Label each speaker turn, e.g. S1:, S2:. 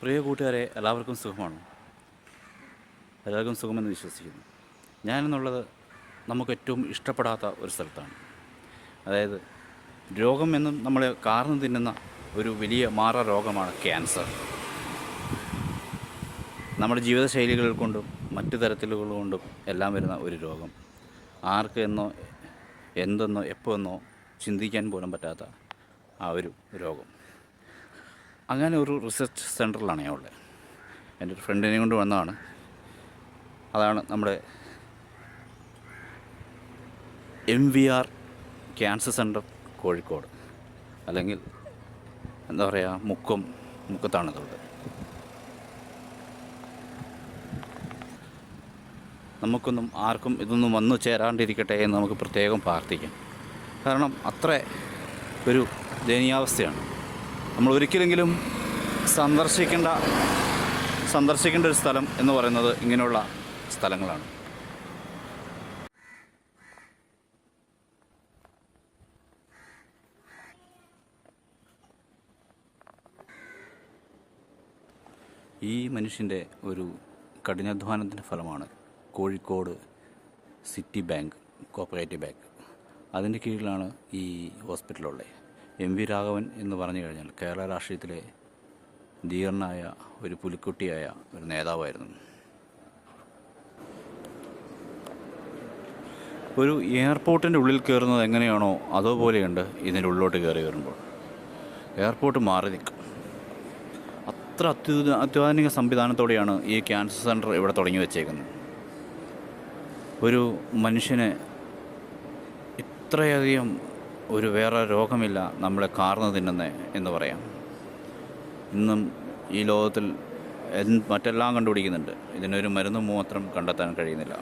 S1: പ്രിയ കൂട്ടുകാരെ, എല്ലാവർക്കും സുഖമാണ്. എല്ലാവർക്കും സുഖമെന്ന് വിശ്വസിക്കുന്നു. ഞാനെന്നുള്ളത് നമുക്ക് ഏറ്റവും ഇഷ്ടപ്പെടാത്ത ഒരു സ്ഥലത്താണ്. അതായത് രോഗം എന്നും നമ്മളെ കാർന്നു തിന്നുന്ന ഒരു വലിയ മാറാ രോഗമാണ് ക്യാൻസർ. നമ്മുടെ ജീവിതശൈലികൾ കൊണ്ടും മറ്റു തരത്തിലുകൾ കൊണ്ടും എല്ലാം വരുന്ന ഒരു രോഗം. ആർക്ക് എന്നോ എന്തെന്നോ എപ്പോഴെന്നോ ചിന്തിക്കാൻ പോലും പറ്റാത്ത ആ ഒരു രോഗം. അങ്ങനെ ഒരു റിസർച്ച് സെൻറ്ററിലാണ് ഞാൻ ഉള്ളത്. എൻ്റെ ഒരു ഫ്രണ്ടിനെ കൊണ്ട് വന്നതാണ്. അതാണ് നമ്മുടെ MVR ക്യാൻസർ സെൻറ്റർ കോഴിക്കോട്, അല്ലെങ്കിൽ എന്താ പറയുക, മുക്കത്താണിതുള്ളത്. നമുക്കൊന്നും ആർക്കും ഇതൊന്നും വന്നു ചേരാണ്ടിരിക്കട്ടെ എന്ന് നമുക്ക് പ്രത്യേകം പ്രാർത്ഥിക്കാം. കാരണം അത്ര ഒരു ദയനീയാവസ്ഥയാണ്. നമ്മൾ ഒരിക്കലെങ്കിലും സന്ദർശിക്കേണ്ട ഒരു സ്ഥലം എന്ന് പറയുന്നത് ഇങ്ങനെയുള്ള സ്ഥലങ്ങളാണ്. ഈ മനുഷ്യൻ്റെ ഒരു കഠിനാധ്വാനത്തിൻ്റെ ഫലമാണ് Kozhikode city bank, cooperative bank. അതിൻ്റെ കീഴിലാണ് ഈ ഹോസ്പിറ്റലുള്ളത്. MV രാഘവൻ എന്ന് പറഞ്ഞു കഴിഞ്ഞാൽ കേരള രാഷ്ട്രീയത്തിലെ ധീരനായ ഒരു പുലിക്കുട്ടിയായ ഒരു നേതാവായിരുന്നു. ഒരു എയർപോർട്ടിൻ്റെ ഉള്ളിൽ കയറുന്നത് എങ്ങനെയാണോ അതുപോലെയുണ്ട് ഇതിൻ്റെ ഉള്ളിലോട്ട് കയറി വരുമ്പോൾ. എയർപോർട്ട് മാറി നിൽക്കും. അത്ര അത്യാധുനിക സംവിധാനത്തോടെയാണ് ഈ ക്യാൻസർ സെൻറ്റർ ഇവിടെ തുടങ്ങി വെച്ചേക്കുന്നത്. ഒരു മനുഷ്യന് ഇത്രയധികം ഒരു വേറെ രോഗമില്ല നമ്മളെ കാർന്നു തിന്നുന്നത് എന്ന് പറയാം. ഇന്നും ഈ ലോകത്തിൽ മറ്റെല്ലാം കണ്ടുപിടിക്കുന്നുണ്ട്, ഇതിനൊരു മരുന്ന് മാത്രം കണ്ടെത്താൻ കഴിയുന്നില്ല.